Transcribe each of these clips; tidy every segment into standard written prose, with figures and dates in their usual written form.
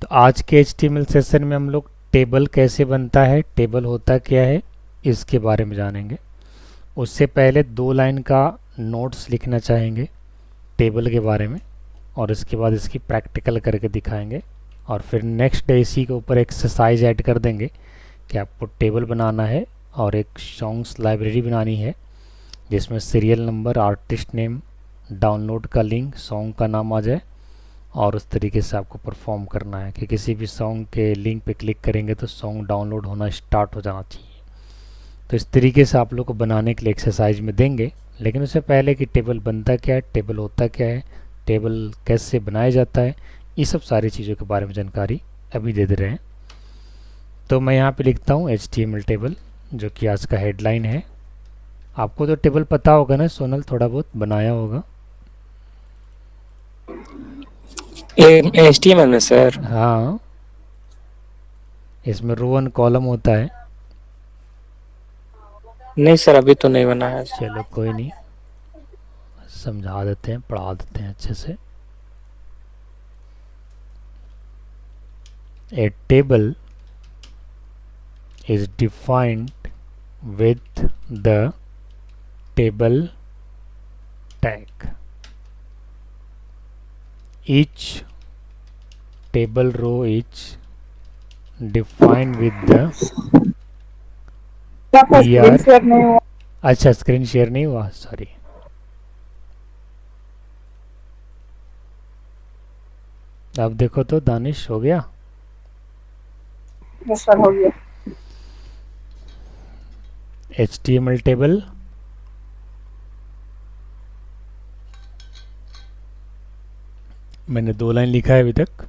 तो आज के HTML सेशन में हम लोग टेबल कैसे बनता है, टेबल होता क्या है, इसके बारे में जानेंगे। उससे पहले 2 लाइन का नोट्स लिखना चाहेंगे टेबल के बारे में, और इसके बाद इसकी प्रैक्टिकल करके दिखाएंगे। और फिर नेक्स्ट डे इसी के ऊपर एक्सरसाइज ऐड कर देंगे कि आपको टेबल बनाना है और एक सॉन्ग्स लाइब्रेरी बनानी है जिसमें serial number, artist name, download का लिंक, सॉन्ग का नाम आ जाए। और उस तरीके से आपको परफॉर्म करना है कि किसी भी सॉन्ग के लिंक पे क्लिक करेंगे तो सॉन्ग डाउनलोड होना स्टार्ट हो जाना चाहिए। तो इस तरीके से आप लोग को बनाने के लिए एक्सरसाइज में देंगे। लेकिन उससे पहले कि टेबल बनता क्या है, टेबल होता क्या है, टेबल कैसे बनाया जाता है, ये सब सारी चीज़ों के बारे में जानकारी अभी दे रहे हैं। तो मैं यहाँ पे लिखता हूँ HTML टेबल, जो कि आज का हेडलाइन है। आपको तो टेबल पता होगा ना सोनल, थोड़ा बहुत बनाया होगा। HTML में सर? हाँ, इसमें रो एंड कॉलम होता है। नहीं सर, अभी तो नहीं बना है। चलो कोई नहीं, समझा देते हैं, पढ़ा देते हैं अच्छे से। A table is defined with the table tag. Each table row is defined with the क्या स्क्रीन tr। शेयर नहीं हुआ? अच्छा, स्क्रीन शेयर नहीं हुआ, सॉरी। अब देखो तो दानिश, हो गया। यस सर, हो गया। HTML टेबल मैंने 2 लाइन लिखा है अभी तक।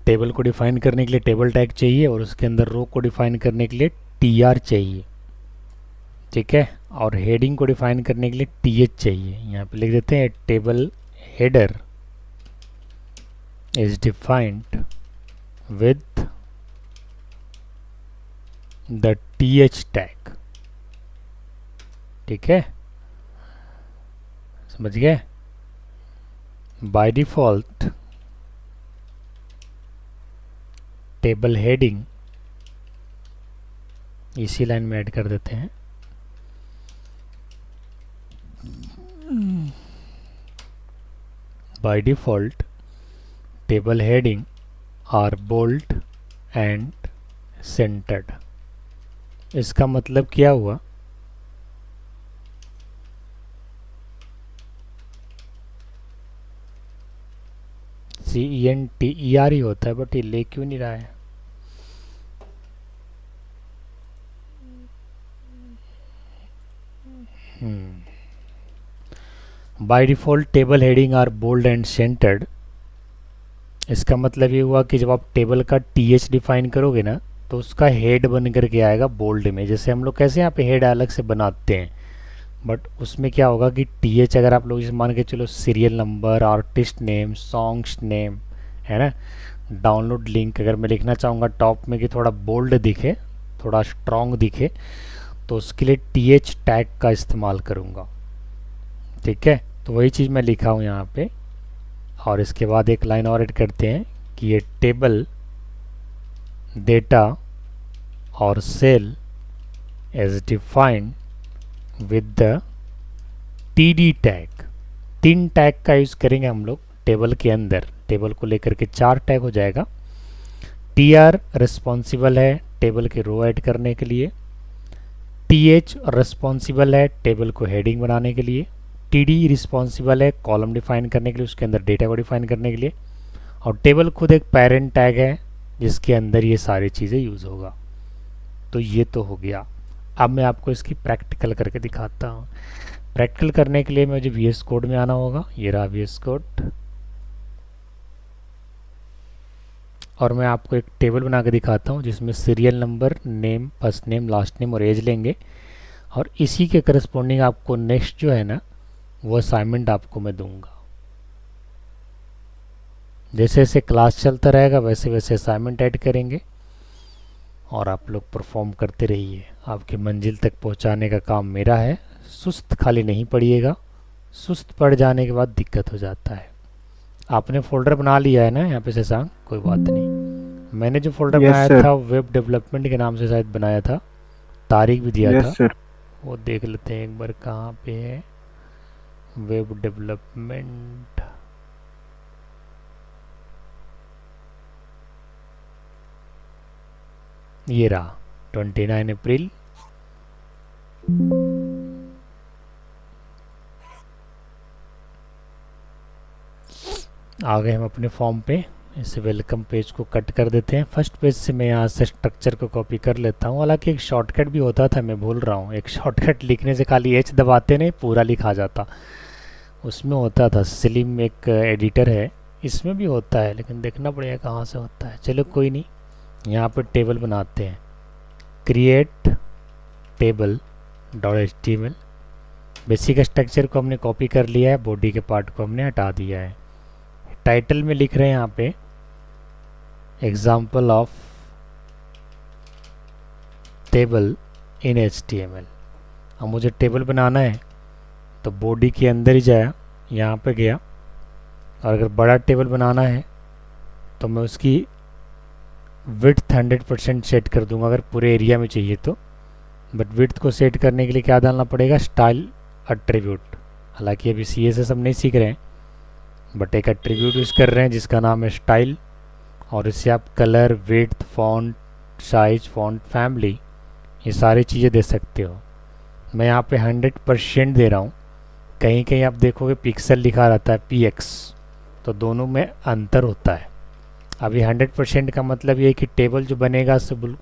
टेबल को डिफाइन करने के लिए टेबल टैग चाहिए और उसके अंदर रो को डिफाइन करने के लिए tr चाहिए, ठीक है। और हेडिंग को डिफाइन करने के लिए th चाहिए। यहाँ पे लिख देते हैं table header is defined with the th tag, ठीक है, समझ गए। बाय डिफॉल्ट टेबल हेडिंग इसी लाइन में ऐड कर देते हैं। By default table heading are bold and centred. इसका मतलब क्या हुआ, CENTER ही होता है, बट ये ले क्यों नहीं रहा है। By default table heading are bold and centred. इसका मतलब ये हुआ कि जब आप टेबल का TH डिफाइन करोगे ना, तो उसका हेड बन करके आएगा बोल्ड में। जैसे हम लोग कैसे यहाँ पे हेड अलग से बनाते हैं, बट उसमें क्या होगा कि TH अगर आप लोग जैसे मान के चलो serial number, artist name, songs name, है ना, डाउनलोड लिंक, अगर मैं लिखना चाहूँगा टॉप में कि थोड़ा बोल्ड दिखे, थोड़ा स्ट्रॉन्ग दिखे, तो उसके लिए TH टैग का इस्तेमाल करूँगा, ठीक है। तो वही चीज़ मैं लिखा हूँ यहाँ पे। और इसके बाद एक लाइन और ऐड करते हैं कि ये टेबल डेटा और cell is defined with the TD tag. 3 tag का यूज़ करेंगे हम लोग टेबल के अंदर। टेबल को लेकर के 4 टैग हो जाएगा। TR रिस्पॉन्सिबल है टेबल के रो ऐड करने के लिए, TH रिस्पॉन्सिबल है टेबल को हेडिंग बनाने के लिए, TD रिस्पॉन्सिबल है कॉलम डिफाइन करने के लिए, उसके अंदर डेटा को डिफाइन करने के लिए, और टेबल खुद एक पेरेंट टैग है जिसके अंदर ये सारी चीज़ें यूज़ होगा। तो ये तो हो गया। अब मैं आपको इसकी प्रैक्टिकल करके दिखाता हूँ। प्रैक्टिकल करने के लिए मुझे VS कोड में आना होगा। ये रहा VS कोड, और मैं आपको एक टेबल बना के दिखाता हूँ जिसमें serial number, name, first name, last name और एज लेंगे। और इसी के करस्पॉन्डिंग आपको नेक्स्ट जो है ना, वो असाइनमेंट आपको मैं दूंगा। जैसे जैसे क्लास चलता रहेगा वैसे वैसे असाइनमेंट ऐड करेंगे और आप लोग परफॉर्म करते रहिए। आपकी मंजिल तक पहुंचाने का काम मेरा है। सुस्त खाली नहीं पड़िएगा, सुस्त पड़ जाने के बाद दिक्कत हो जाता है। आपने फोल्डर बना लिया है ना यहाँ पे शशांक, कोई बात नहीं। मैंने जो फोल्डर यस बनाया सर। था वेब डेवलपमेंट के नाम से शायद बनाया था, तारीख भी दिया यस था। सर। वो देख लेते हैं एक बार कहाँ पे है वेब डेवलपमेंट। ये रहा 29 अप्रैल। आ गए हम अपने फॉर्म पे। इसे वेलकम पेज को कट कर देते हैं। फर्स्ट पेज से मैं यहाँ से स्ट्रक्चर को कॉपी कर लेता हूँ। हालांकि एक शॉर्टकट भी होता था, मैं भूल रहा हूँ। एक शॉर्टकट लिखने से खाली एच दबाते नहीं पूरा लिखा जाता, उसमें होता था। स्लिम एक एडिटर है, इसमें भी होता है, लेकिन देखना पड़ेगा कहाँ से होता है। चलो कोई नहीं, यहाँ पर टेबल बनाते हैं। Create table .html। Basic structure को हमने कॉपी कर लिया है, बॉडी के पार्ट को हमने हटा दिया है। टाइटल में लिख रहे हैं यहाँ पे example of table in HTML। अब मुझे टेबल बनाना है तो बॉडी के अंदर ही जाया, यहाँ पे गया, और अगर बड़ा टेबल बनाना है तो मैं उसकी विड्थ 100% सेट कर दूंगा अगर पूरे एरिया में चाहिए तो। बट विड्थ को सेट करने के लिए क्या डालना पड़ेगा, स्टाइल एट्रीब्यूट। हालांकि अभी CSS हम नहीं सीख रहे हैं, बट एक एट्रीब्यूट यूज़ कर रहे हैं जिसका नाम है स्टाइल, और इससे आप colour, width, font size, font family, ये सारी चीज़ें दे सकते हो। मैं यहाँ पे 100% दे रहा हूँ। कहीं कहीं आप देखोगे पिक्सल लिखा रहता है PX, तो दोनों में अंतर होता है। अभी 100% का मतलब ये है कि टेबल जो बनेगा सब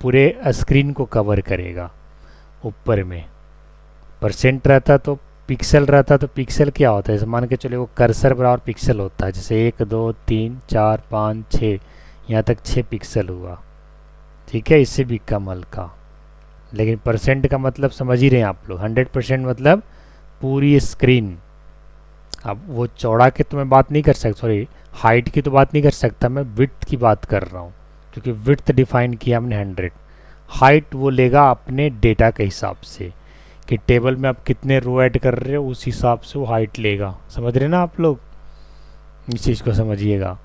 पूरे स्क्रीन को कवर करेगा। ऊपर में परसेंट रहता तो पिक्सल रहता, तो पिक्सल क्या होता है, मान के चलो वो कर्सर बराबर पिक्सल होता है। जैसे 1 2 3 4 5 6, यहाँ तक 6 पिक्सल हुआ, ठीक है, इससे भी कम हल्का। लेकिन परसेंट का मतलब समझ ही रहे हैं आप लोग। 100% मतलब पूरी स्क्रीन। अब वो चौड़ा की तो मैं बात नहीं कर सकता, सॉरी हाइट की तो बात नहीं कर सकता, मैं विड्थ की बात कर रहा हूँ, क्योंकि विड्थ डिफाइन किया हमने 100। हाइट वो लेगा अपने डेटा के हिसाब से कि टेबल में आप कितने रो ऐड कर रहे हो, उस हिसाब से वो हाइट लेगा। समझ रहे ना आप लोग, इस चीज़ को समझिएगा।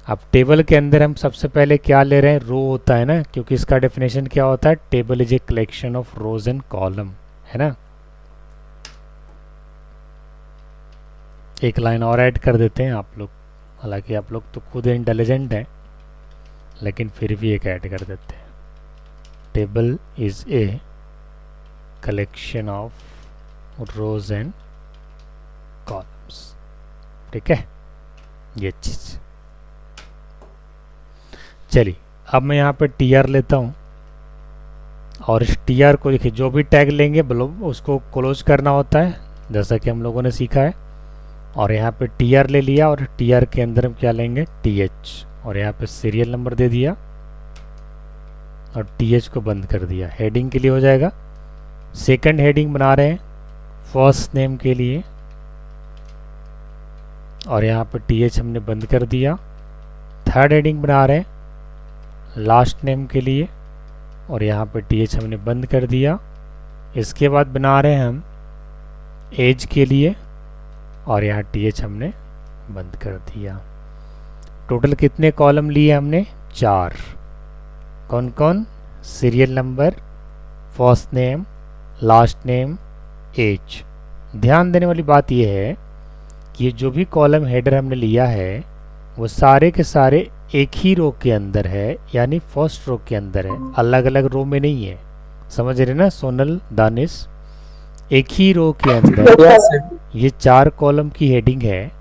अब टेबल के अंदर हम सबसे पहले क्या ले रहे हैं, रो होता है ना, क्योंकि इसका डेफिनेशन क्या होता है, table is a collection of rose and column, है ना। एक लाइन और ऐड कर देते हैं आप लोग, हालांकि आप लोग तो खुद इंटेलिजेंट हैं, लेकिन फिर भी एक ऐड कर देते हैं। Table is a collection of rose and columns, ठीक है, ये चीज़। चलिए अब मैं यहाँ पे TR लेता हूँ, और इस TR को देखिए जो भी टैग लेंगे उसको क्लोज करना होता है, जैसा कि हम लोगों ने सीखा है। और यहाँ पे TR ले लिया, और TR के अंदर हम क्या लेंगे, TH, और यहाँ पे सीरियल नंबर दे दिया, और TH को बंद कर दिया। हेडिंग के लिए हो जाएगा। सेकंड हेडिंग बना रहे हैं फर्स्ट नेम के लिए, और यहाँ पे TH हमने बंद कर दिया। थर्ड हेडिंग बना रहे हैं लास्ट नेम के लिए, और यहाँ पे TH हमने बंद कर दिया। इसके बाद बना रहे हैं हम एज के लिए, और यहाँ TH हमने बंद कर दिया। टोटल कितने कॉलम लिए हमने, 4। कौन कौन, serial number, first name, last name, age. ध्यान देने वाली बात यह है कि ये जो भी कॉलम हेडर हमने लिया है वो सारे के सारे एक ही रो के अंदर है, यानी फर्स्ट रो के अंदर है, अलग अलग रो में नहीं है। समझ रहे ना सोनल, दानिश, एक ही रो के अंदर ये 4 कॉलम की हेडिंग है।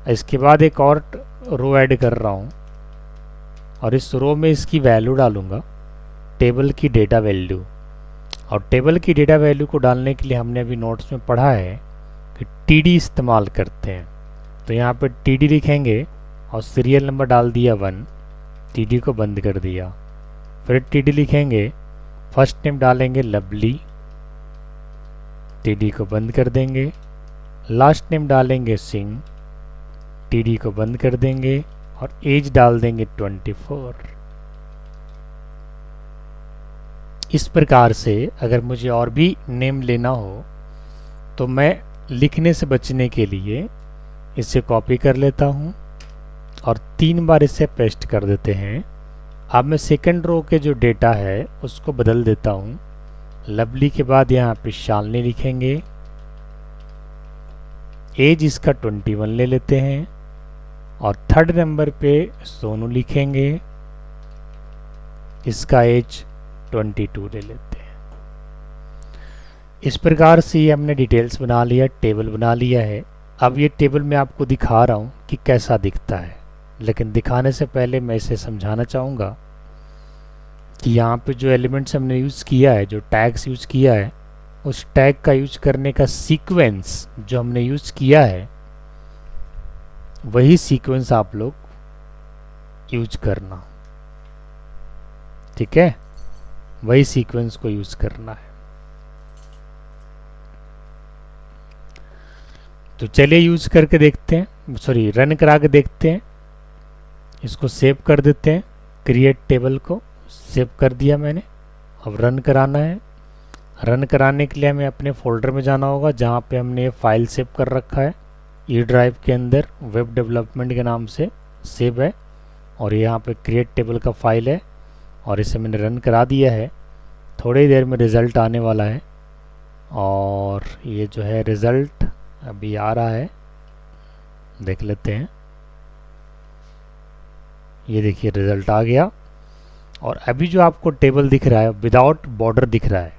इसके बाद एक और रो ऐड कर रहा हूँ, और इस रो में इसकी वैल्यू डालूंगा, टेबल की डेटा वैल्यू। और टेबल की डेटा वैल्यू को डालने के लिए हमने अभी नोट्स में पढ़ा है कि TD इस्तेमाल करते हैं। तो यहाँ पे TD लिखेंगे, और सीरियल नंबर डाल दिया 1, TD को बंद कर दिया। फिर TD लिखेंगे, फर्स्ट नेम डालेंगे लवली, TD को बंद कर देंगे। लास्ट नेम डालेंगे सिंह, TD को बंद कर देंगे, और एज डाल देंगे 24। इस प्रकार से अगर मुझे और भी नेम लेना हो तो मैं लिखने से बचने के लिए इसे कॉपी कर लेता हूँ और 3 बार इसे पेस्ट कर देते हैं। अब मैं सेकंड रो के जो डेटा है उसको बदल देता हूँ। लवली के बाद यहाँ पे शालिनी लिखेंगे, एज इसका 21 ले लेते हैं और थर्ड नंबर पे सोनू लिखेंगे, इसका एज 22 ले लेते हैं। इस प्रकार से ये हमने डिटेल्स बना लिया, टेबल बना लिया है। अब ये टेबल मैं आपको दिखा रहा हूँ कि कैसा दिखता है, लेकिन दिखाने से पहले मैं इसे समझाना चाहूँगा कि यहाँ पे जो एलिमेंट्स हमने यूज़ किया है, जो टैग्स यूज़ किया है, उस टैग का यूज करने का सीक्वेंस जो हमने यूज किया है वही सीक्वेंस आप लोग यूज करना, ठीक है? वही सीक्वेंस को यूज करना है। तो चलिए यूज करके देखते हैं, सॉरी रन करा के देखते हैं। इसको सेव कर देते हैं, क्रिएट टेबल को सेव कर दिया मैंने। अब रन कराना है। रन कराने के लिए हमें अपने फोल्डर में जाना होगा जहाँ पे हमने ये फाइल सेव कर रखा है। ई ड्राइव के अंदर वेब डेवलपमेंट के नाम से सेव है और यहाँ पे क्रिएट टेबल का फाइल है और इसे मैंने रन करा दिया है। थोड़ी देर में रिज़ल्ट आने वाला है और ये जो है रिज़ल्ट अभी आ रहा है, देख लेते हैं। ये देखिए रिज़ल्ट आ गया और अभी जो आपको टेबल दिख रहा है विदाउट बॉर्डर दिख रहा है।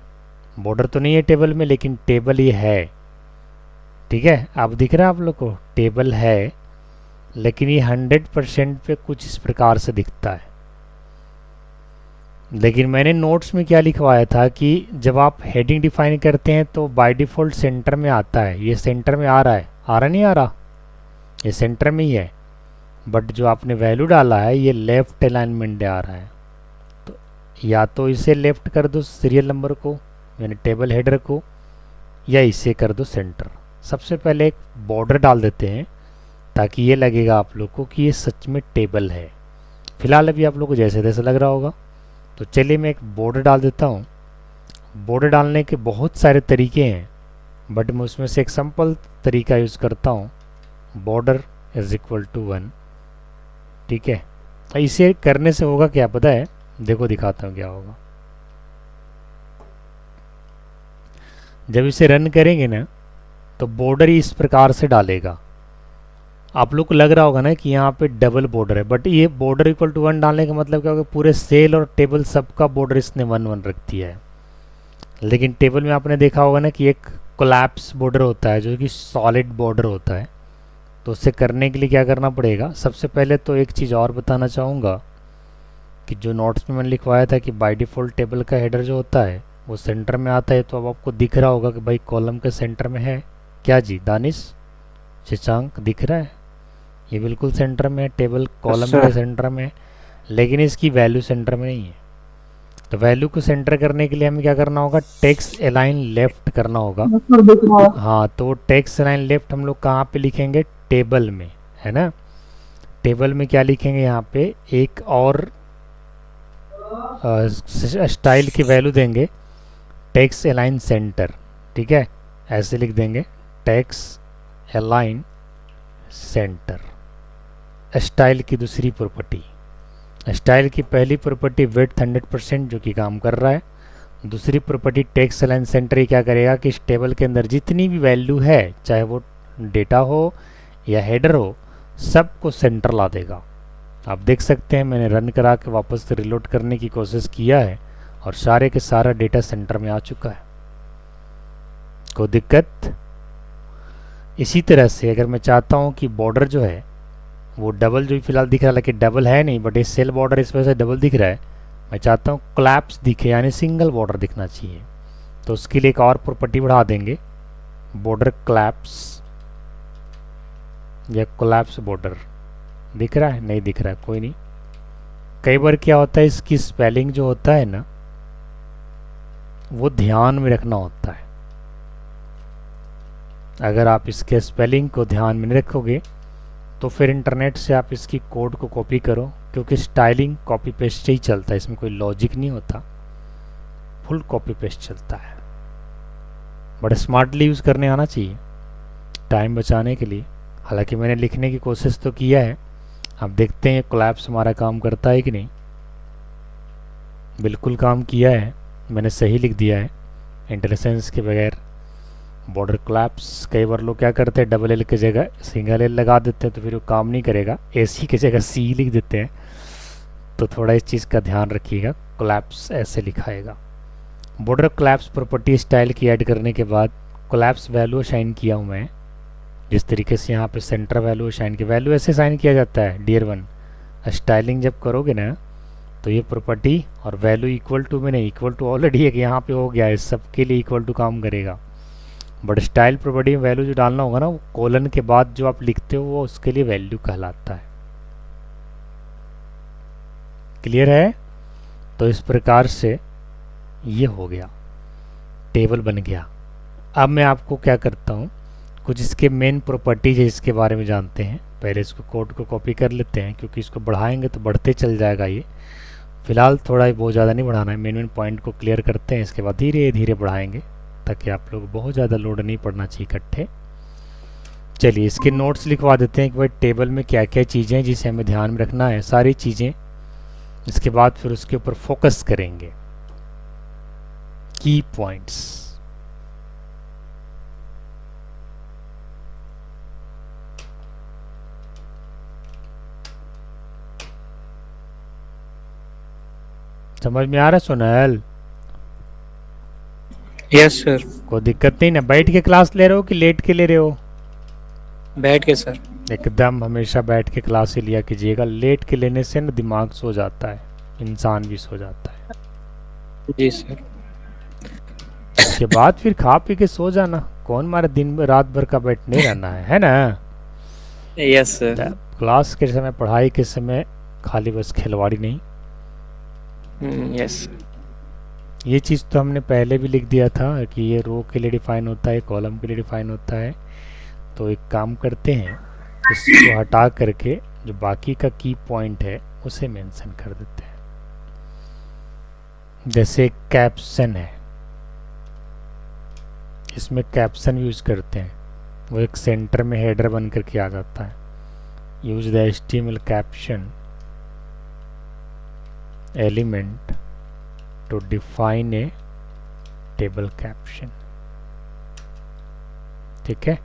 बॉर्डर तो नहीं है टेबल में, लेकिन टेबल ये है, ठीक है? आप दिख रहा है आप लोग को टेबल है, लेकिन ये 100% पे कुछ इस प्रकार से दिखता है। लेकिन मैंने नोट्स में क्या लिखवाया था कि जब आप हेडिंग डिफाइन करते हैं तो बाय डिफ़ॉल्ट सेंटर में आता है। ये सेंटर में आ रहा है, आ रहा नहीं आ रहा, ये सेंटर में ही है। बट जो आपने वैल्यू डाला है ये लेफ्ट अलाइनमेंट आ रहा है। तो या तो इसे लेफ्ट कर दो सीरियल नंबर को, यानी टेबल हेडर को, या इसे कर दो सेंटर। सबसे पहले एक बॉर्डर डाल देते हैं ताकि ये लगेगा आप लोग को कि ये सच में टेबल है। फिलहाल अभी आप लोग को जैसे तैसे लग रहा होगा। तो चलिए मैं एक बॉर्डर डाल देता हूँ। बॉर्डर डालने के बहुत सारे तरीके हैं, बट मैं उसमें से एक सिंपल तरीका यूज़ करता हूँ, बॉर्डर इज इक्वल टू 1, ठीक है? इसे करने से होगा क्या पता है? देखो दिखाता हूँ क्या होगा। जब इसे रन करेंगे ना तो बॉर्डर ही इस प्रकार से डालेगा। आप लोग को लग रहा होगा ना कि यहाँ पे डबल बॉर्डर है, बट ये बॉर्डर इक्वल टू 1 डालने का मतलब क्या होगा? पूरे सेल और टेबल सबका बॉर्डर इसने 1 1 रख दिया है। लेकिन टेबल में आपने देखा होगा ना कि एक कोलैप्स बॉर्डर होता है जो कि सॉलिड बॉर्डर होता है। तो उसे करने के लिए क्या करना पड़ेगा? सबसे पहले तो एक चीज़ और बताना चाहूँगा कि जो नोट्स में मैंने लिखवाया था कि बाय डिफ़ॉल्ट टेबल का हेडर जो होता है वो सेंटर में आता है। तो अब आपको दिख रहा होगा कि भाई कॉलम के सेंटर में है क्या जी? दानिश, शशांक, दिख रहा है? ये बिल्कुल सेंटर में है, टेबल कॉलम के सेंटर में है, लेकिन इसकी वैल्यू सेंटर में नहीं है। तो वैल्यू को सेंटर करने के लिए हमें क्या करना होगा? टेक्स्ट अलाइन लेफ्ट करना होगा। हाँ, तो टेक्स्ट अलाइन लेफ्ट हम लोग कहाँ पे लिखेंगे? टेबल में, है ना? टेबल में क्या लिखेंगे? यहाँ पे एक और स्टाइल की वैल्यू देंगे, टेक्स्ट अलाइन सेंटर, ठीक है? ऐसे लिख देंगे, टेक्स्ट अलाइन सेंटर। स्टाइल की दूसरी प्रॉपर्टी, स्टाइल की पहली प्रॉपर्टी विड्थ 100% जो कि काम कर रहा है। दूसरी प्रॉपर्टी टेक्स्ट अलाइन सेंटर ही क्या करेगा कि इस टेबल के अंदर जितनी भी वैल्यू है, चाहे वो डेटा हो या हेडर हो, सबको सेंटर ला देगा। आप देख सकते हैं मैंने रन करा के वापस से रिलोड करने की कोशिश किया है और सारे के सारा डेटा सेंटर में आ चुका है। कोई दिक्कत? इसी तरह से अगर मैं चाहता हूँ कि बॉर्डर जो है वो डबल, जो फिलहाल दिख रहा है लेकिन डबल है नहीं, बट ये सेल बॉर्डर इस वजह से डबल दिख रहा है, मैं चाहता हूँ कोलैप्स दिखे, यानी सिंगल बॉर्डर दिखना चाहिए। तो उसके लिए एक और प्रॉपर्टी बढ़ा देंगे, बॉर्डर कोलैप्स या कोलैप्स बॉर्डर। दिख रहा है? नहीं दिख रहा है, कोई नहीं। कई बार क्या होता है, इसकी स्पेलिंग जो होता है ना वो ध्यान में रखना होता है। अगर आप इसके स्पेलिंग को ध्यान में नहीं रखोगे तो फिर इंटरनेट से आप इसकी कोड को कॉपी करो, क्योंकि स्टाइलिंग कॉपी पेस्ट से ही चलता है, इसमें कोई लॉजिक नहीं होता, फुल कॉपी पेस्ट चलता है। बड़ा स्मार्टली यूज़ करने आना चाहिए टाइम बचाने के लिए। हालांकि मैंने लिखने की कोशिश तो किया है। अब देखते हैं कोलैप्स हमारा काम करता है कि नहीं। बिल्कुल काम किया है, मैंने सही लिख दिया है इंटरसेंस के बगैर। बॉर्डर कोलैप्स, कई बार लोग क्या करते हैं डबल एल की जगह सिंगल एल लगा देते हैं तो फिर वो काम नहीं करेगा, एसी की जगह सी लिख देते हैं। तो थोड़ा इस चीज़ का ध्यान रखिएगा, कोलैप्स ऐसे लिखाएगा। बॉर्डर कोलैप्स प्रॉपर्टी स्टाइल की ऐड करने के बाद कोलैप्स वैल्यू असाइन किया हूँ मैं। जिस तरीके से यहाँ पे सेंटर वैल्यू असाइन किया, वैल्यू ऐसे असाइन किया जाता है डियर वन। स्टाइलिंग जब करोगे ना तो ये प्रॉपर्टी और वैल्यू इक्वल टू में नहीं, इक्वल टू ऑलरेडी है कि यहाँ पे हो गया है, सबके लिए इक्वल टू काम करेगा। बट स्टाइल प्रॉपर्टी में वैल्यू जो डालना होगा ना वो कोलन के बाद जो आप लिखते हो वो उसके लिए वैल्यू कहलाता है। क्लियर है? तो इस प्रकार से ये हो गया, टेबल बन गया। अब मैं आपको क्या करता हूँ, कुछ इसके मेन प्रॉपर्टीज है इसके बारे में जानते हैं। पहले इसको कोड को कॉपी कर लेते हैं क्योंकि इसको बढ़ाएंगे तो बढ़ते चल जाएगा ये। फिलहाल थोड़ा ही बहुत ज़्यादा नहीं बढ़ाना है, मेन मेन पॉइंट को क्लियर करते हैं, इसके बाद धीरे धीरे बढ़ाएंगे ताकि आप लोग बहुत ज़्यादा लोड नहीं पड़ना चाहिए इकट्ठे। चलिए इसके नोट्स लिखवा देते हैं कि भाई टेबल में क्या क्या चीज़ें हैं जिसे हमें ध्यान में रखना है, सारी चीज़ें। इसके बाद फिर उसके ऊपर फोकस करेंगे, की पॉइंट्स। समझ में आ रहा है सोनल? Yes sir. कोई दिक्कत नहीं ना? बैठ के क्लास ले रहे हो कि लेट के ले रहे हो? बैठ के सर। एकदम हमेशा बैठ के क्लास ही लिया कीजिएगा, लेट के लेने से ना दिमाग सो जाता है, इंसान भी सो जाता है। जी सर। उसके बाद फिर खा पी के सो जाना, कौन मारे दिन में रात भर का बैठने रहना है ना? Yes sir. क्लास के समय, पढ़ाई के समय खाली बस खिलवाड़ी नहीं। यस। ये चीज़ तो हमने पहले भी लिख दिया था कि ये रो के लिए डिफाइन होता है, कॉलम के लिए डिफाइन होता है। तो एक काम करते हैं, इसको हटा करके जो बाकी का की पॉइंट है उसे मेंशन कर देते हैं। जैसे कैप्शन है, इसमें कैप्शन यूज करते हैं, वो एक सेंटर में हेडर बन करके आ जाता है। Use the HTML caption element to define a table caption। ठीक है,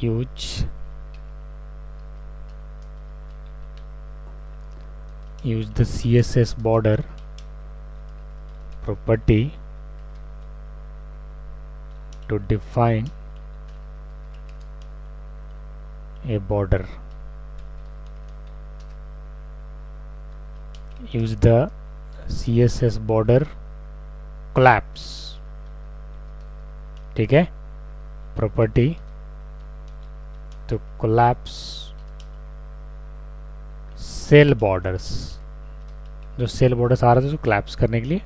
use the CSS border property to define a border। use the CSS border collapse। ठीक है, प्रॉपर्टी तो collapse सेल बॉर्डर्स, जो सेल बॉर्डर्स आ रहे थे जो collapse करने के लिए।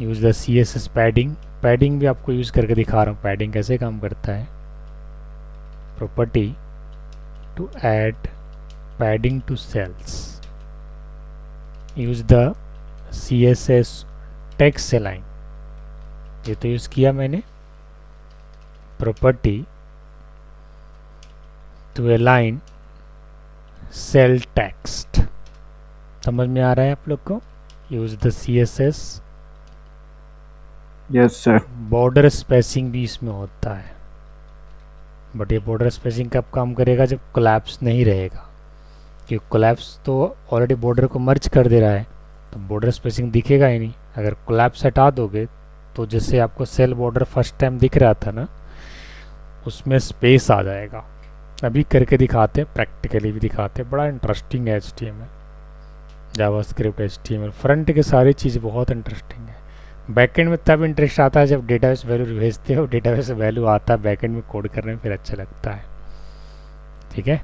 Use the CSS padding, padding भी आपको यूज करके दिखा रहा हूँ पैडिंग कैसे काम करता है। Property to add padding to cells. Use the CSS text align, ये तो यूज़ किया मैंने। Property to align cell text, समझ में आ रहा है आप लोग को? Use the CSS। Yes sir. Border spacing भी इसमें होता है, बट ये बॉर्डर स्पेसिंग कब काम करेगा? जब कोलैप्स नहीं रहेगा, क्योंकि कोलैप्स तो ऑलरेडी बॉर्डर को मर्ज कर दे रहा है तो बॉर्डर स्पेसिंग दिखेगा ही नहीं। अगर कोलैप्स हटा दोगे तो जैसे आपको सेल बॉर्डर फर्स्ट टाइम दिख रहा था ना, उसमें स्पेस आ जाएगा। अभी करके दिखाते हैं, प्रैक्टिकली भी दिखाते हैं, बड़ा इंटरेस्टिंग है HTML, जावास्क्रिप्ट, HTML फ्रंट के सारी चीज़ बहुत इंटरेस्टिंग है। बैकएंड में तब इंटरेस्ट आता है जब डेटाबेस वैल्यू भेजते हो, डेटाबेस वैल्यू आता है बैकएंड में कोड करने में, फिर अच्छा लगता है। ठीक है,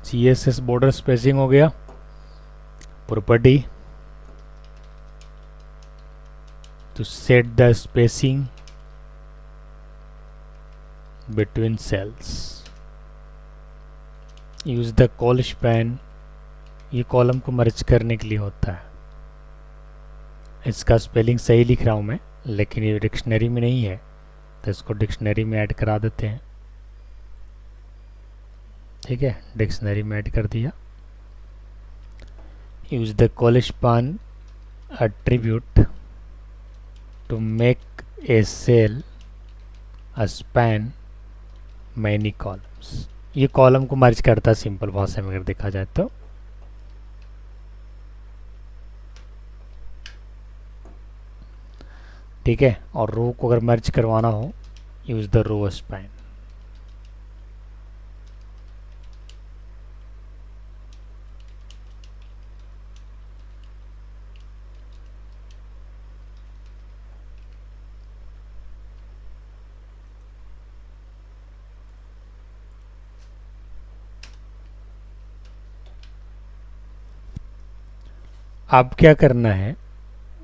CSS बॉर्डर स्पेसिंग हो गया। Property to set the spacing between cells. Use the col span, ये कॉलम को मर्ज करने के लिए होता है। इसका स्पेलिंग सही लिख रहा हूँ मैं, लेकिन ये डिक्शनरी में नहीं है, तो इसको डिक्शनरी में ऐड करा देते हैं। ठीक है, डिक्शनरी में ऐड कर दिया। Use the colspan attribute to make a cell a span many columns। ये कॉलम को मर्ज करता है सिंपल भाषा में अगर देखा जाए तो। ठीक है, और रो को अगर मर्ज करवाना हो, यूज द रो स्पैन। अब क्या करना है,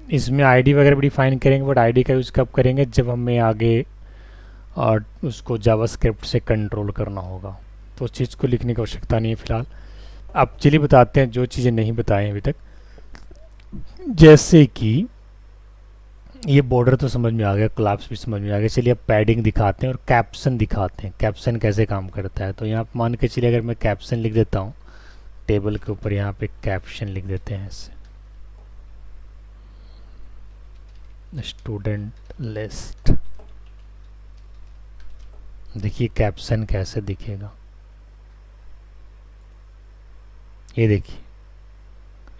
इसमें आईडी वगैरह भी डिफाइन करेंगे, बट आईडी का यूज़ कब करेंगे, जब हमें आगे और उसको जावास्क्रिप्ट से कंट्रोल करना होगा, तो उस चीज़ को लिखने की आवश्यकता नहीं है फिलहाल। अब चलिए बताते हैं जो चीज़ें नहीं बताएं अभी तक। जैसे कि ये बॉर्डर तो समझ में आ गया, कोलैप्स भी समझ में आ गया। चलिए अब पैडिंग दिखाते हैं और कैप्शन दिखाते हैं, कैप्शन कैसे काम करता है। तो यहाँ मान के चलिए अगर मैं कैप्शन लिख देता हूँ, टेबल के ऊपर यहाँ पे कैप्शन लिख देते हैं ऐसे, स्टूडेंट लिस्ट। देखिए कैप्शन कैसे दिखेगा, ये देखिए।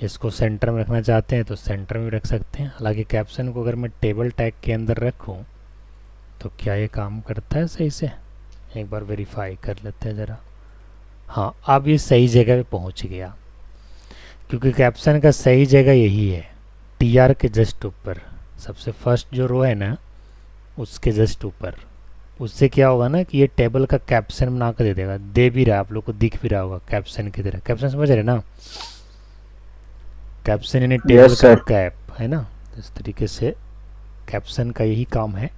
इसको सेंटर में रखना चाहते हैं तो सेंटर में रख सकते हैं। हालांकि कैप्शन को अगर मैं टेबल टैग के अंदर रखूं तो क्या ये काम करता है सही से, एक बार वेरीफाई कर लेते हैं ज़रा। हाँ, अब ये सही जगह पे पहुंच गया, क्योंकि कैप्शन का सही जगह यही है, टीआर के जस्ट ऊपर, सबसे फर्स्ट जो रो है ना उसके जस्ट ऊपर। उससे क्या होगा ना कि ये टेबल का कैप्शन बना कर दे देगा, दे भी रहा है, आप लोग को दिख भी रहा होगा कैप्शन की तरह। कैप्शन समझ रहे ना, कैप्शन यानी टेबल का कैप है ना, इस तरीके से कैप्शन का यही काम है।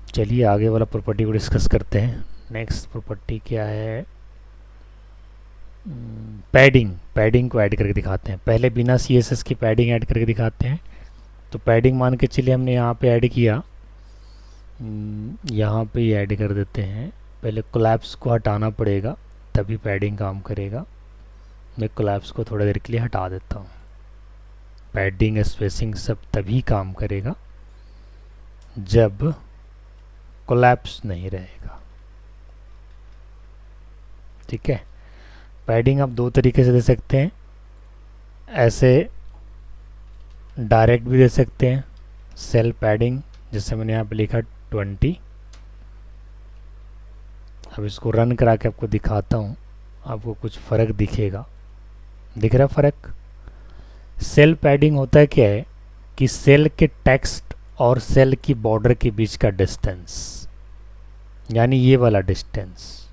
चलिए आगे वाला प्रॉपर्टी को डिस्कस करते हैं। नेक्स्ट प्रॉपर्टी क्या है, पैडिंग। पैडिंग को ऐड करके दिखाते हैं, पहले बिना सीएसएस की पैडिंग ऐड करके दिखाते हैं। तो पैडिंग मान के चलिए हमने यहाँ पे ऐड किया, यहाँ पे ही ऐड कर देते हैं। पहले कोलैप्स को हटाना पड़ेगा तभी पैडिंग काम करेगा। मैं कोलैप्स को थोड़ा देर के लिए हटा देता हूँ। पैडिंग स्पेसिंग सब तभी काम करेगा जब कोलैप्स नहीं रहेगा। ठीक है, पैडिंग आप दो तरीके से दे सकते हैं, ऐसे डायरेक्ट भी दे सकते हैं, सेल पैडिंग, जैसे मैंने यहाँ पे लिखा 20। अब इसको रन करा के आपको दिखाता हूँ, आपको कुछ फ़र्क दिखेगा। दिख रहा फ़र्क? सेल पैडिंग होता है क्या है कि सेल के टेक्स्ट और सेल की बॉर्डर के बीच का डिस्टेंस, यानी ये वाला डिस्टेंस,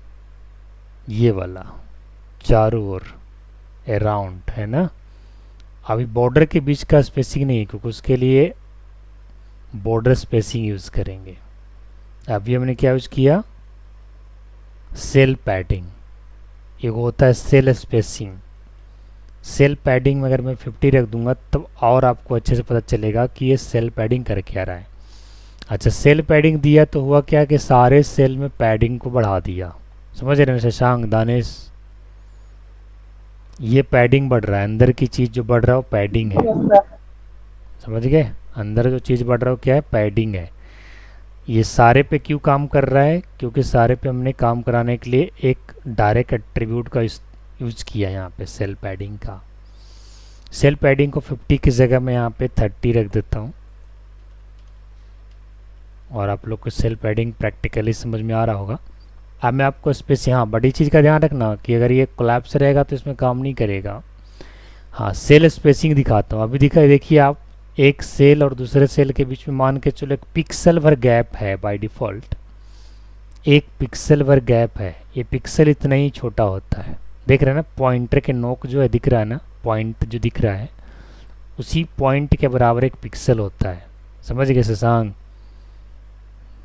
ये वाला चारों ओर अराउंड है ना। अभी बॉर्डर के बीच का स्पेसिंग नहीं है, क्योंकि उसके लिए बॉर्डर स्पेसिंग यूज़ करेंगे। अभी हमने क्या यूज़ किया, सेल पैडिंग। एक होता है सेल स्पेसिंग। सेल पैडिंग में अगर मैं 50 रख दूंगा तब और आपको अच्छे से पता चलेगा कि ये सेल पैडिंग कर क्या रहा है। अच्छा, सेल पैडिंग दिया तो हुआ क्या कि सारे सेल में पैडिंग को बढ़ा दिया। समझ रहे हैं शशांक, दानिश? ये पैडिंग बढ़ रहा है, अंदर की चीज़ जो बढ़ रहा है वो पैडिंग है। समझ गए? अंदर जो चीज़ बढ़ रहा है वो क्या है, पैडिंग है। ये सारे पे क्यों काम कर रहा है, क्योंकि सारे पे हमने काम कराने के लिए एक डायरेक्ट एट्रीब्यूट का यूज़ किया है यहाँ पे, सेल पैडिंग का। सेल पैडिंग को 50 की जगह मैं यहाँ पे 30 रख देता हूँ, और आप लोग को सेल पैडिंग प्रैक्टिकली समझ में आ रहा होगा। अब मैं आपको स्पेस, हाँ बड़ी चीज़ का ध्यान रखना कि अगर ये कोलैप्स रहेगा तो इसमें काम नहीं करेगा। हाँ, सेल स्पेसिंग दिखाता हूँ। अभी देखिए आप, एक सेल और दूसरे सेल के बीच में मान के चलो एक पिक्सल भर गैप है बाय डिफ़ॉल्ट, एक पिक्सल भर गैप है। ये पिक्सल इतना ही छोटा होता है, देख रहे हैं ना, पॉइंटर के नोक जो है दिख रहा है ना, पॉइंट जो दिख रहा है उसी पॉइंट के बराबर एक पिक्सल होता है। समझ गए शशांक?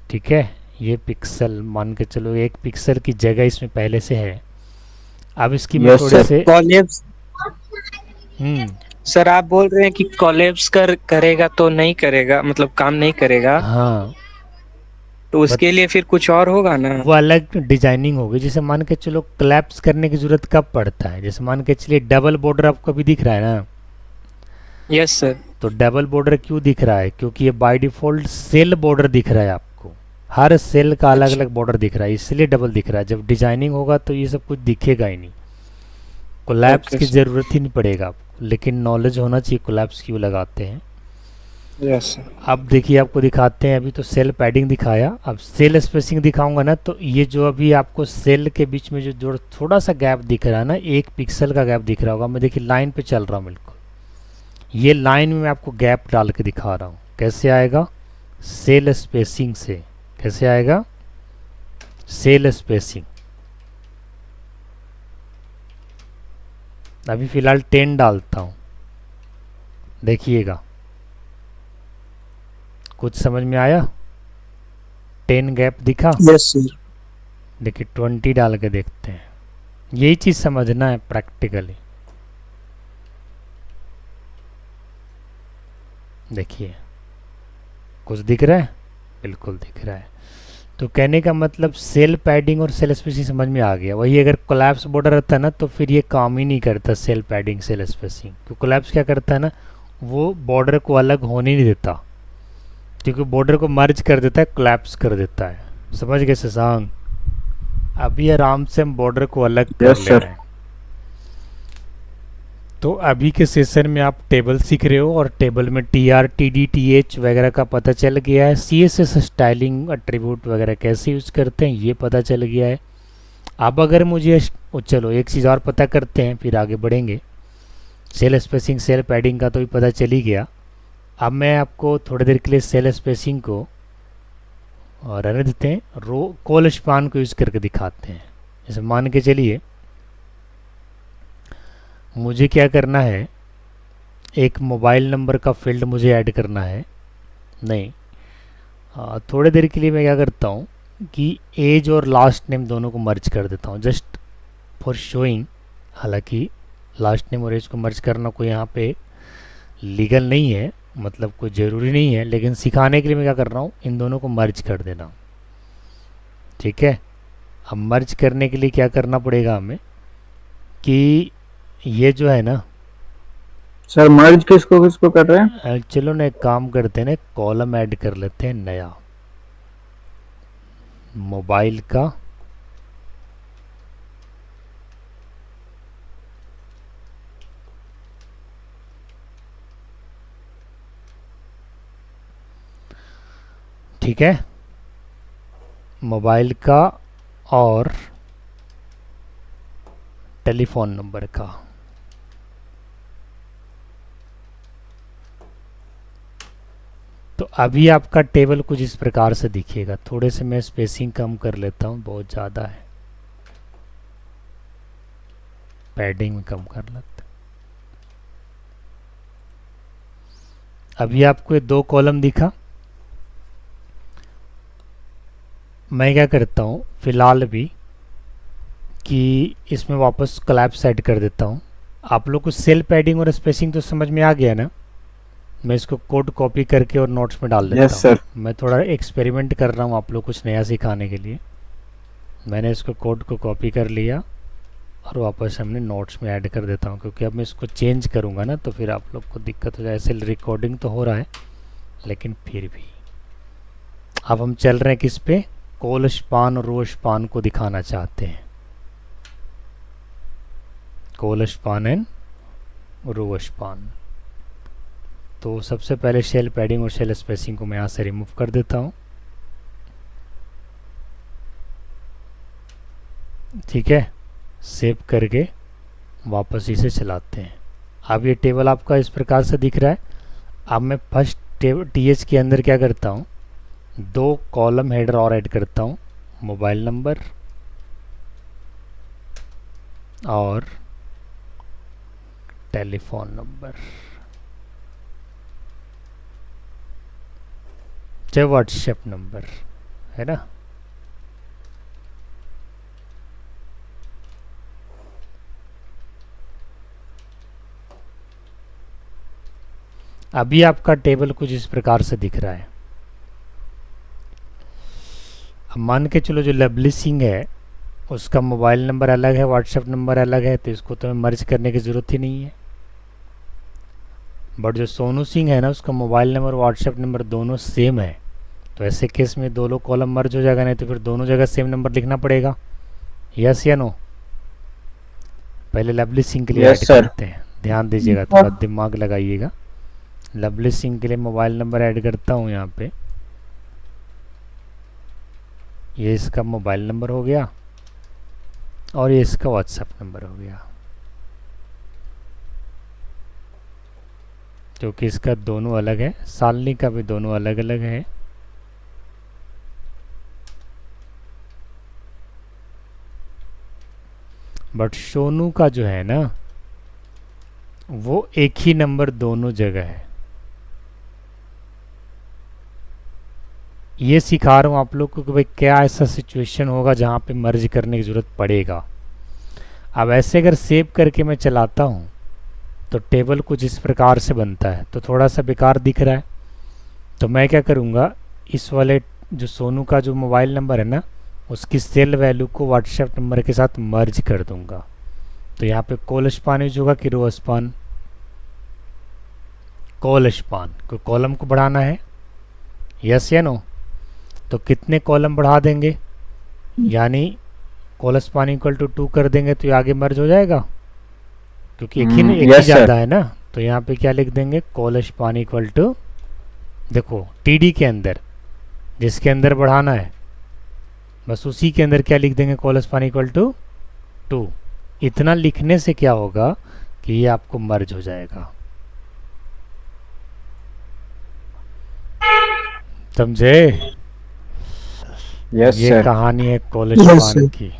ठीक है, ये पिक्सल मान के चलो एक पिक्सल की जगह इसमें पहले से है। अब इसकी मैं थोड़े से सर आप बोल रहे हैं कि कोलैप्स करेगा तो नहीं करेगा, मतलब काम नहीं करेगा, हाँ, तो उसके लिए फिर कुछ और होगा ना। वो अलग डिजाइनिंग होगी। जैसे मान के चलो क्लैप्स करने की जरूरत कब पड़ता है, जैसे मान के चलिए डबल बॉर्डर आपको अभी दिख रहा है ना, यस सर। तो डबल बॉर्डर क्यों दिख रहा है, क्योंकि ये बाय डिफॉल्ट सेल बॉर्डर दिख रहा है आपको, हर सेल का अलग अच्छा। अलग बॉर्डर दिख रहा है, इसलिए डबल दिख रहा है। जब डिजाइनिंग होगा तो ये सब कुछ दिखेगा ही नहीं, कोलैप्स ओके की सर। ज़रूरत ही नहीं पड़ेगा आपको, लेकिन नॉलेज होना चाहिए कोलैप्स क्यों लगाते हैं। Yes sir. अब देखिए आपको दिखाते हैं, अभी तो सेल पैडिंग दिखाया, अब सेल स्पेसिंग दिखाऊंगा ना, तो ये जो अभी आपको सेल के बीच में जो थोड़ा सा गैप दिख रहा है ना, 1 पिक्सल का गैप दिख रहा होगा, मैं देखिए लाइन पे चल रहा हूँ बिल्कुल, ये लाइन में मैं आपको गैप डाल के दिखा रहा हूँ, कैसे आएगा, सेल स्पेसिंग से। कैसे आएगा, सेल स्पेसिंग। अभी फ़िलहाल 10 डालता हूँ, देखिएगा कुछ समझ में आया, 10 गैप दिखा। Yes sir. देखिए 20 डाल के देखते हैं, यही चीज़ समझना है प्रैक्टिकली। देखिए कुछ दिख रहा है, बिल्कुल दिख रहा है। तो कहने का मतलब सेल पैडिंग और सेल स्पेसिंग समझ में आ गया। वही अगर कोलैप्स बॉर्डर रहता है ना, तो फिर ये काम ही नहीं करता सेल पैडिंग सेल स्पेसिंग, क्योंकि कोलैप्स क्या करता है ना, वो बॉर्डर को अलग होने नहीं देता, क्योंकि बॉर्डर को मर्ज कर देता है, कोलैप्स कर देता है। समझ गए शशांक, अभी आराम से हम बॉर्डर को अलग कर यस ले सर। रहे हैं। तो अभी के सेशन में आप टेबल सीख रहे हो, और टेबल में T R T D T H वगैरह का पता चल गया है, C S S styling attribute वगैरह कैसे यूज़ करते हैं ये पता चल गया है। अब अगर मुझे चलो एक चीज़ और पता करते हैं, फिर आगे बढ़ेंगे। सेल स्पेसिंग सेल पैडिंग का तो भी पता चल ही गया। अब मैं आपको थोड़ी देर के लिए सेल स्पेसिंग को और रहने देते हैं, रो कॉल स्पान को यूज़ करके दिखाते हैं। जैसे मान के चलिए मुझे क्या करना है, एक मोबाइल नंबर का फील्ड मुझे ऐड करना है, नहीं, थोड़ी देर के लिए मैं क्या करता हूँ कि एज और लास्ट नेम दोनों को मर्ज कर देता हूँ, जस्ट फॉर शोइंग। हालांकि लास्ट नेम और एज को मर्ज करना कोई यहाँ पे लीगल नहीं है, मतलब कोई ज़रूरी नहीं है, लेकिन सिखाने के लिए मैं क्या कर रहा हूँ, इन दोनों को मर्ज कर देना। ठीक है, अब मर्ज करने के लिए क्या करना पड़ेगा हमें, कि ये जो है ना, सर मर्ज किसको किसको कर रहे हैं? चलो ना एक काम करते हैं ना, कॉलम ऐड कर लेते हैं नया, मोबाइल का, ठीक है, मोबाइल का और टेलीफोन नंबर का। तो अभी आपका टेबल कुछ इस प्रकार से दिखेगा। थोड़े से मैं स्पेसिंग कम कर लेता हूँ, बहुत ज़्यादा है, पैडिंग में कम कर लेते हैं। अभी आपको ये 2 कॉलम दिखा। मैं क्या करता हूँ फिलहाल भी कि इसमें वापस कोलैप्स ऐड कर देता हूँ। आप लोग को सेल पैडिंग और स्पेसिंग तो समझ में आ गया ना। मैं इसको कोड कॉपी करके और नोट्स में डाल देता यस हूँ। सर। मैं थोड़ा एक्सपेरिमेंट कर रहा हूँ आप लोग कुछ नया सिखाने के लिए। मैंने इसको कोड को कॉपी कर लिया और वापस हमने नोट्स में ऐड कर देता हूँ, क्योंकि अब मैं इसको चेंज करूँगा ना तो फिर आप लोग को दिक्कत हो जाए। ऐसे रिकॉर्डिंग तो हो रहा है लेकिन फिर भी अब हम चल रहे हैं किस पे, कॉल स्पान और रो स्पान को दिखाना चाहते हैं, col span and row span. तो सबसे पहले शेल पैडिंग और शेल स्पेसिंग को मैं यहाँ से रिमूव कर देता हूँ। ठीक है, सेव करके वापस इसे चलाते हैं। अब ये टेबल आपका इस प्रकार से दिख रहा है। अब मैं फर्स्ट टी एच के अंदर क्या करता हूँ, 2 कॉलम हेडर और ऐड करता हूँ, मोबाइल नंबर और टेलीफोन नंबर, चाहे व्हाट्सएप नंबर है ना। अभी आपका टेबल कुछ इस प्रकार से दिख रहा है। अब मान के चलो जो लवली सिंह है उसका मोबाइल नंबर अलग है, व्हाट्सएप नंबर अलग है, तो इसको तो मर्ज करने की ज़रूरत ही नहीं है। बट जो सोनू सिंह है ना उसका मोबाइल नंबर व्हाट्सएप नंबर दोनों सेम है, तो ऐसे केस में दोनों कॉलम मर्ज हो जाएगा, नहीं तो फिर दोनों जगह सेम नंबर लिखना पड़ेगा। यस या नो? पहले लवली सिंह के लिए ऐड करते हैं, ध्यान दीजिएगा, थोड़ा दिमाग लगाइएगा। लवली सिंह के लिए मोबाइल नंबर ऐड करता हूँ यहाँ पे। ये इसका मोबाइल नंबर हो गया और ये इसका व्हाट्सएप नंबर हो गया, क्योंकि इसका दोनों अलग है, सालनी का भी दोनों अलग अलग है। बट सोनू का जो है ना वो एक ही नंबर दोनों जगह है। ये सिखा रहा हूँ आप लोग को कि भाई क्या ऐसा सिचुएशन होगा जहाँ पे मर्ज करने की ज़रूरत पड़ेगा। अब ऐसे अगर सेव करके मैं चलाता हूँ तो टेबल कुछ इस प्रकार से बनता है, तो थोड़ा सा बेकार दिख रहा है। तो मैं क्या करूँगा, इस वाले जो सोनू का जो मोबाइल नंबर है ना उसकी सेल वैल्यू को व्हाट्सएप नंबर के साथ मर्ज कर दूंगा। तो यहाँ पे कॉल स्पान यूज होगा कि रो स्पान? कॉल स्पान, को कॉलम को बढ़ाना है। यस या नो? तो कितने कॉलम बढ़ा देंगे, यानी कॉल स्पान इक्वल टू 2 कर देंगे तो ये आगे मर्ज हो जाएगा, क्योंकि एक ही ज़्यादा है ना। तो यहाँ पे क्या लिख देंगे, कॉल स्पान इक्वल टू, देखो टीडी के अंदर जिसके अंदर बढ़ाना है बस उसी के अंदर क्या लिख देंगे, कॉल स्पान इक्वल टू 2। इतना लिखने से क्या होगा कि ये आपको मर्ज हो जाएगा। समझे? ये सर। कहानी है कॉल स्पान की।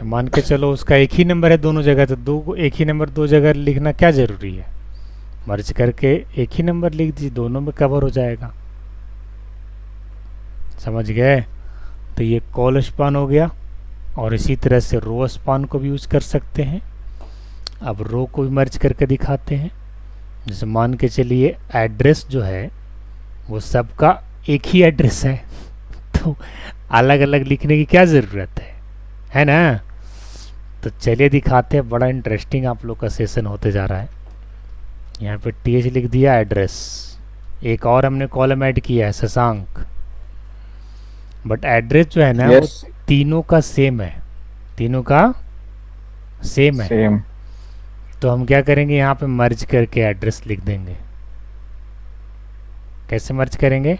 मान के चलो उसका एक ही नंबर है दोनों जगह, तो दो एक ही नंबर दो जगह लिखना क्या ज़रूरी है, मर्ज करके एक ही नंबर लिख दीजिए, दोनों में कवर हो जाएगा। समझ गए? तो ये कॉल स्पान हो गया, और इसी तरह से रो स्पान को भी यूज कर सकते हैं। अब रो को भी मर्ज करके दिखाते हैं। जैसे मान के चलिए एड्रेस जो है वो सबका एक ही एड्रेस है, तो अलग अलग लिखने की क्या ज़रूरत है ना? तो चलिए दिखाते हैं, बड़ा इंटरेस्टिंग आप लोग का सेशन होते जा रहा है। यहाँ पे टीएच लिख दिया एड्रेस, एक और हमने कॉलम ऐड किया है शशांक। बट एड्रेस जो है ना वो तीनों का सेम है, तीनों का सेम है। तो हम क्या करेंगे, यहाँ पे मर्ज करके एड्रेस लिख देंगे। कैसे मर्ज करेंगे,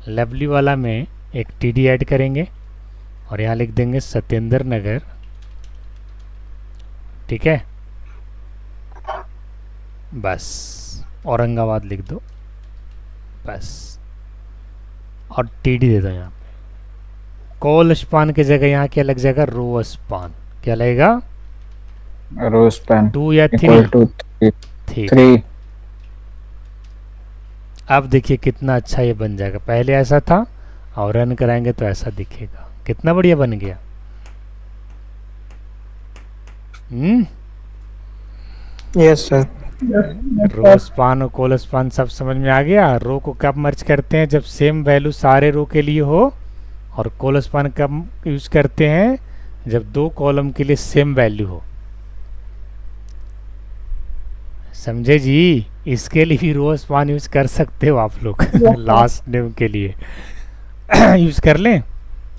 लवली वाला में एक टीडी ऐड करेंगे और यहाँ लिख देंगे सत्येंद्र नगर, ठीक है, बस औरंगाबाद लिख दो बस, और टीडी दे दो यहाँ पे। कॉल स्पान की जगह यहाँ क्या लग जाएगा, रो स्पान। क्या लगेगा, रो स्पान 2 या 3। अब देखिए कितना अच्छा ये बन जाएगा। पहले ऐसा था और रन कराएंगे तो ऐसा दिखेगा। कितना बढ़िया बन गया। Yes sir. रो स्पान और कॉल स्पान सब समझ में आ गया। रो को कब मर्ज करते हैं, जब सेम वैल्यू सारे रो के लिए हो, और कॉल स्पान कब यूज करते हैं, जब दो कॉलम के लिए सेम वैल्यू हो। समझे जी? इसके लिए भी रो स्पान यूज कर सकते हो आप लोग लास्ट नेम के लिए यूज कर लें,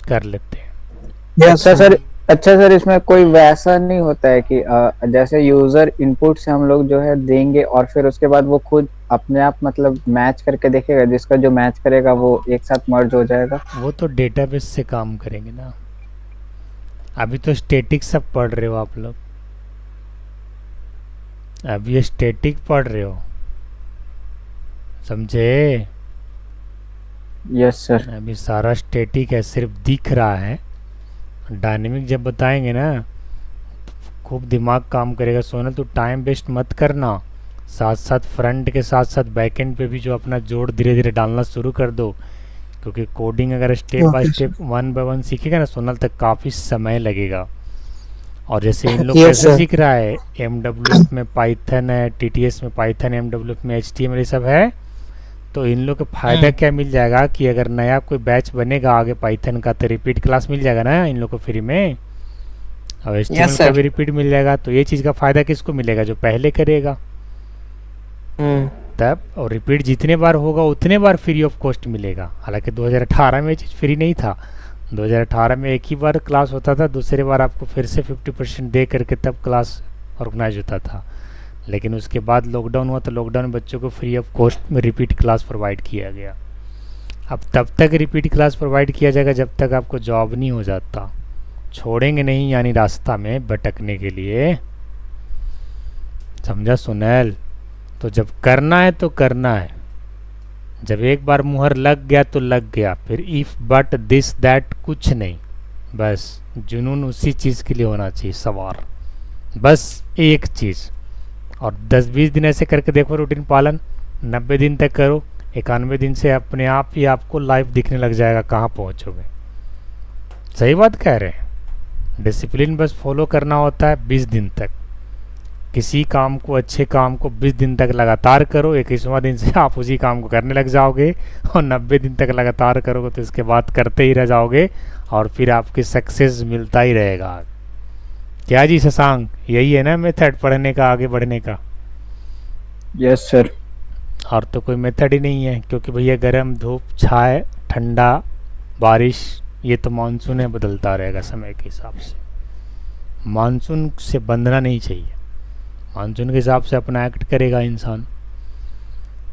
कर लेते हैं। अच्छा सर, इसमें कोई वैसा नहीं होता है कि जैसे यूजर इनपुट से हम लोग जो है देंगे और फिर उसके बाद वो खुद अपने आप मतलब मैच करके देखेगा, जिसका जो मैच करेगा वो एक साथ मर्ज हो जाएगा? वो तो डेटाबेस से काम करेंगे ना। अभी तो स्टैटिक सब पढ़ रहे हो आप लोग, अभी ये स्टैटिक पढ़ रहे हो, समझे? Yes sir. अभी सारा स्टैटिक है, सिर्फ दिख रहा है। डायनेमिक जब बताएंगे ना खूब दिमाग काम करेगा। सोनल तो टाइम वेस्ट मत करना, साथ साथ फ्रंट के साथ साथ बैकएंड पे भी जो अपना जोड़ धीरे धीरे डालना शुरू कर दो, क्योंकि कोडिंग अगर स्टेप बाय स्टेप 1 बाय 1 सीखेगा ना सोनल, तक काफ़ी समय लगेगा। और जैसे इन लोग Yes, कैसे sir. सीख रहा है, MWF में पाइथन है, TTS में पाइथन, MWF में HTML ये सब है, तो इन लोग को फ़ायदा क्या मिल जाएगा कि अगर नया कोई बैच बनेगा आगे पाइथन का तो रिपीट क्लास मिल जाएगा ना इन लोग को फ्री में, और Yes, HTML का sir. भी रिपीट मिल जाएगा। तो ये चीज़ का फ़ायदा किसको मिलेगा, जो पहले करेगा तब, और रिपीट जितने बार होगा उतने बार फ्री ऑफ कॉस्ट मिलेगा। हालांकि 2018 में ये चीज़ फ्री नहीं था, 2018 में एक ही बार क्लास होता था, दूसरे बार आपको फिर से 50% दे करके तब क्लास ऑर्गेनाइज होता था। लेकिन उसके बाद लॉकडाउन हुआ तो लॉकडाउन में बच्चों को फ्री ऑफ कॉस्ट में रिपीट क्लास प्रोवाइड किया गया। अब तब तक रिपीट क्लास प्रोवाइड किया जाएगा जब तक आपको जॉब नहीं हो जाता, छोड़ेंगे नहीं यानी रास्ता में भटकने के लिए, समझा सुनैल। तो जब करना है तो करना है, जब एक बार मुहर लग गया तो लग गया, फिर इफ़ बट दिस दैट कुछ नहीं, बस जुनून उसी चीज़ के लिए होना चाहिए सवार, बस एक चीज़। और 10-20 दिन ऐसे करके देखो रूटीन पालन, 90 दिन तक करो, 91 दिन से अपने आप ही आपको लाइफ दिखने लग जाएगा कहाँ पहुँचोगे। सही बात कह रहे हैं। डिसिप्लिन बस फॉलो करना होता है 20 दिन तक, किसी काम को, अच्छे काम को 20 दिन तक लगातार करो, 21वां दिन से आप उसी काम को करने लग जाओगे, और 90 दिन तक लगातार करोगे तो इसके बाद करते ही रह जाओगे, और फिर आपकी सक्सेस मिलता ही रहेगा। क्या जी शशांक, यही है ना मेथड पढ़ने का, आगे बढ़ने का? Yes sir. और तो कोई मेथड ही नहीं है, क्योंकि भैया गर्म धूप, छाए, ठंडा, बारिश, ये तो मानसून है, बदलता रहेगा समय के हिसाब से। मानसून से बंधना नहीं चाहिए, मानसून के हिसाब से अपना एक्ट करेगा इंसान।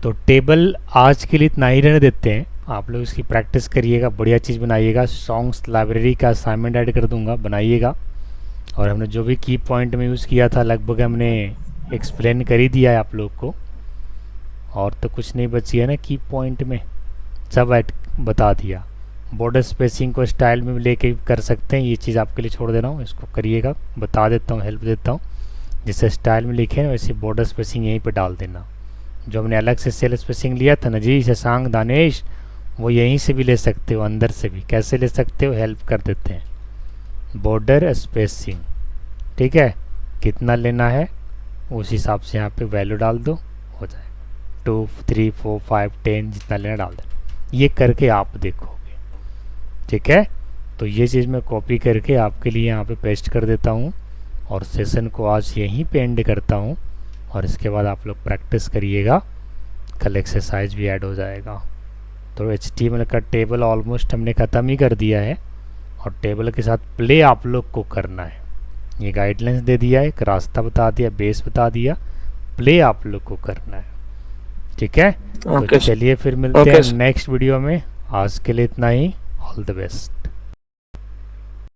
तो टेबल आज के लिए इतना ही रहने देते हैं, आप लोग इसकी प्रैक्टिस करिएगा, बढ़िया चीज़ बनाइएगा। सॉन्ग्स लाइब्रेरी का असाइनमेंट ऐड कर दूंगा, बनाइएगा। और हमने जो भी की पॉइंट में यूज़ किया था लगभग हमने एक्सप्लेन कर ही दिया है आप लोग को, और तो कुछ नहीं बची है ना की पॉइंट में, सब ऐड बता दिया। बॉर्डर स्पेसिंग को स्टाइल में लेके कर सकते हैं, ये चीज़ आपके लिए छोड़ दे रहा हूँ, इसको करिएगा, बता देता हूँ, हेल्प देता हूँ। जैसे स्टाइल में लिखे ना वैसे बॉर्डर स्पेसिंग यहीं पे डाल देना। जो हमने अलग से सेल स्पेसिंग लिया था ना जी शशांक दानेश, वो यहीं से भी ले सकते हो, अंदर से भी। कैसे ले सकते हो, हेल्प कर देते हैं। बॉर्डर स्पेसिंग, ठीक है, कितना लेना है उस हिसाब से यहाँ पे वैल्यू डाल दो, हो जाए 2, 3, 4, 5, 10 जितना लेना डाल देना। ये करके आप देखोगे, ठीक है। तो ये चीज़ मैं कॉपी करके आपके लिए यहाँ पे पेस्ट कर देता हूँ, और सेशन को आज यहीं पे एंड करता हूँ। और इसके बाद आप लोग प्रैक्टिस करिएगा, कल एक्सरसाइज भी ऐड हो जाएगा। तो HTML का टेबल ऑलमोस्ट हमने ख़त्म ही कर दिया है, और टेबल के साथ प्ले आप लोग को करना है। ये गाइडलाइंस दे दिया है, एक रास्ता बता दिया, बेस बता दिया, प्ले आप लोग को करना है, ठीक है। तो चलिए फिर मिलते हैं नेक्स्ट वीडियो में। आज के लिए इतना ही, ऑल द बेस्ट।